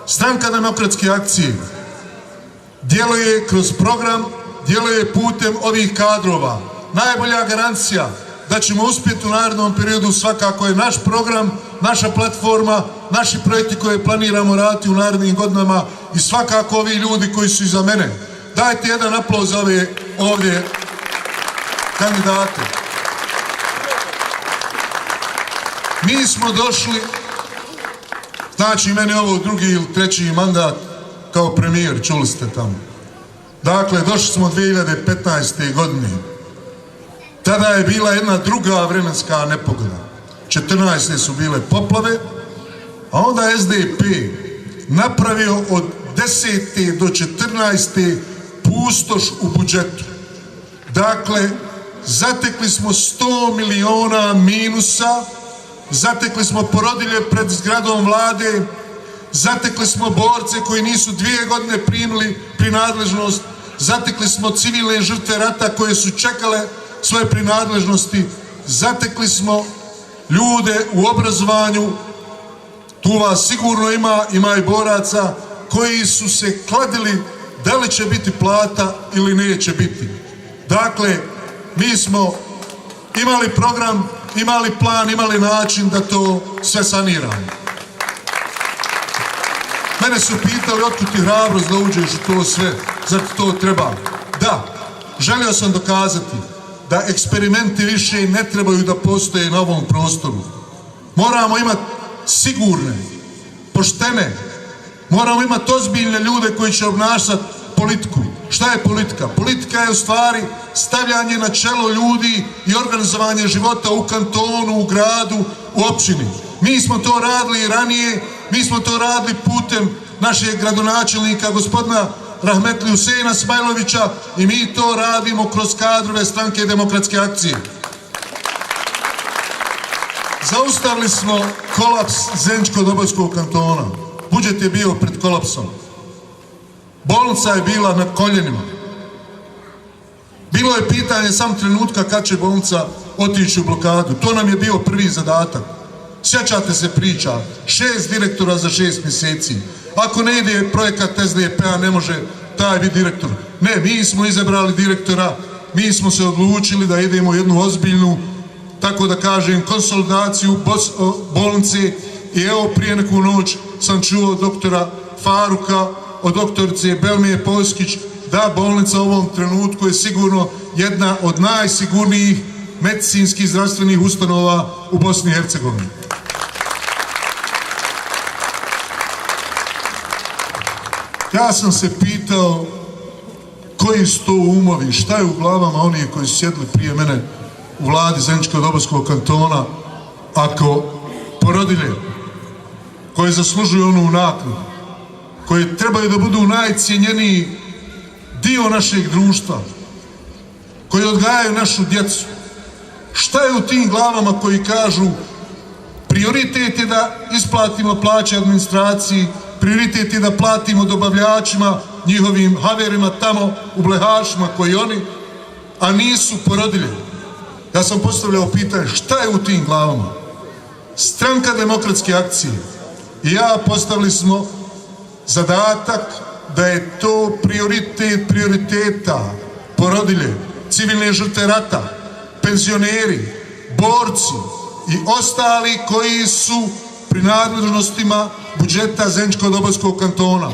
Stranka demokratske akcije djeluje kroz program, djeluje putem ovih kadrova. Najbolja garancija da ćemo uspjeti u narednom periodu svakako je naš program, naša platforma, naši projekti koje planiramo raditi u narednim godinama i svakako ovi ljudi koji su iza mene. Dajte jedan aplauz za ove ovdje kandidate. Mi smo došli, znači meni je ovo drugi ili treći mandat kao premijer, čuli ste tamo. Dakle, došli smo 2015. godine. Tada je bila jedna druga vremenska nepogoda. 14. su bile poplave, a onda je SDP napravio od 10. do 14. pustoš u budžetu. Dakle, zatekli smo 100 miliona minusa, zatekli smo porodilje pred zgradom vlade, zatekli smo borce koji nisu 2 godine primili prinadležnost, zatekli smo civilne žrtve rata koje su čekale svoje prinadležnosti, zatekli smo ljude u obrazovanju, tu vas sigurno ima i boraca koji su se kladili da li će biti plata ili neće biti. Dakle, mi smo imali program, imali plan, imali način da to sve saniramo. Mene su pitali otkud ti hrabrost da uđeš u to sve, zar ti to treba? Da, želio sam dokazati da eksperimenti više ne trebaju da postoje na ovom prostoru. Moramo imati sigurne, poštene, moramo imati ozbiljne ljude koji će obnašati politiku. Šta je politika? Politika je u stvari stavljanje na čelo ljudi i organizovanje života u kantonu, u gradu, u općini. Mi smo to radili i ranije, mi smo to radili putem našeg gradonačelnika, gospodina Rahmetli Huseina Smajlovića, i mi to radimo kroz kadrove Stranke demokratske akcije. Zaustavili smo kolaps Zeničko-Dobojskog kantona. Budžet je bio pred kolapsom. Bolnica je bila na koljenima. Bilo je pitanje sam trenutka kad će bolnica otići u blokadu. To nam je bio prvi zadatak. Sjećate se priča, 6 direktora za 6 mjeseci. Ako ne ide projekat SDP-a, ne može taj biti direktor. Ne, mi smo izabrali direktora, mi smo se odlučili da idemo jednu ozbiljnu, tako da kažem, konsolidaciju bolnice. I evo, prije neku noć sam čuo doktora Faruka, od doktorice Belmije Poskić, da bolnica u ovom trenutku je sigurno jedna od najsigurnijih medicinskih zdravstvenih ustanova u Bosni i Hercegovini. Ja sam se pitao koji su to umovi, šta je u glavama onih koji su sjedli prije mene u vladi Zeničko-Dobojskog kantona, ako porodilje koje zaslužuju onu naknadu, koje trebaju da budu najcijenjeniji dio našeg društva, koji odgajaju našu djecu. Šta je u tim glavama koji kažu prioritet je da isplatimo plaće administraciji, prioritet je da platimo dobavljačima, njihovim haverima tamo u Blehašima koji oni, a nisu porodilje. Ja sam postavljao pitanje šta je u tim glavama. Stranka demokratske akcije i ja postavili smo zadatak da je to prioritet prioriteta, porodilje, civilne žrtve rata, penzioneri, borci i ostali koji su pri nadležnostima budžeta Zeničko-Dobojskog kantona.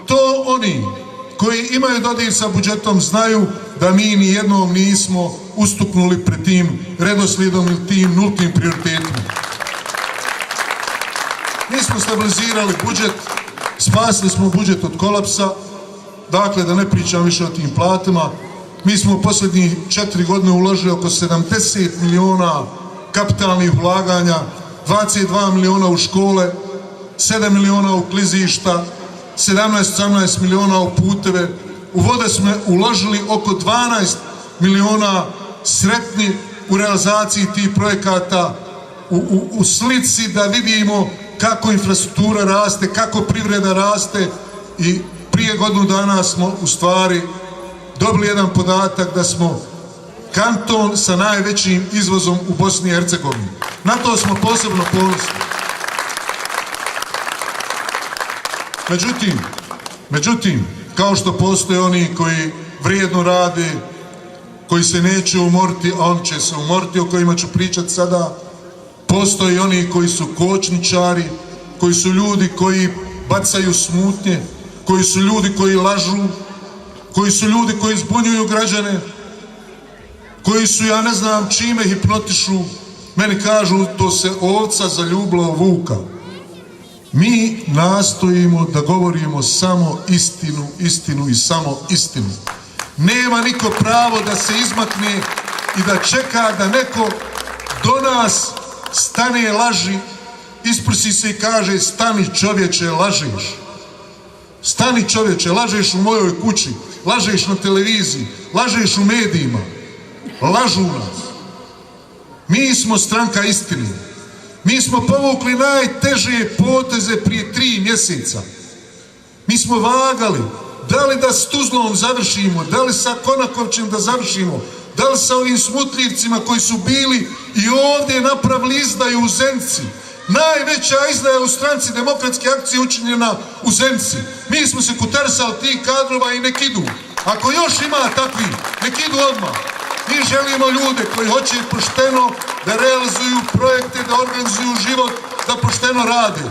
To oni koji imaju dodir sa budžetom znaju da mi ni jednom nismo ustuknuli pred tim redoslijedom ili tim nultim prioritetima. Mi smo stabilizirali budžet, spasili smo budžet od kolapsa, dakle da ne pričam više o tim platama. Mi smo u posljednjih 4 godine uložili oko 70 miliona kapitalnih ulaganja, 22 miliona u škole, 7 miliona u klizišta, 17-18 miliona u puteve. U vode smo uložili oko 12 miliona sretni u realizaciji tih projekata, u slici da vidimo kako infrastruktura raste, kako privreda raste. I prije godinu dana smo u stvari dobili jedan podatak da smo kanton sa najvećim izvozom u Bosni i Hercegovini. Na to smo posebno ponosni. Međutim, kao što postoje oni koji vrijedno rade, koji se neće umoriti, a on će se umoriti, o kojima ću pričati sada, postoje i oni koji su kočničari, koji su ljudi koji bacaju smutnje, koji su ljudi koji lažu, koji su ljudi koji zbunjuju građane, koji su, ja ne znam čime, hipnotišu. Meni kažu, to se ovca zaljubila u vuka. Mi nastojimo da govorimo samo istinu, istinu i samo istinu. Nema niko pravo da se izmakne i da čeka da neko do nas stane laži, isprsi se i kaže stani čovječe, lažeš. Stani čovječe, lažeš u mojoj kući, lažeš na televiziji, lažeš u medijima. Lažu nas. Mi smo stranka istine. Mi smo povukli najteže poteze prije 3 mjeseca. Mi smo vagali, da li da s Tuzlom završimo, da li sa Konakovčem da završimo, da li sa ovim smutljivcima koji su bili i ovdje napravili izdaju u Zenici. Najveća izdaja u stranci Demokratske akcije učinjena u Zenici. Mi smo se kutarsali tih kadrova i nek idu. Ako još ima takvi, nek idu odmah. Mi želimo ljude koji hoće pošteno da realizuju projekte, da organizuju život, da pošteno rade.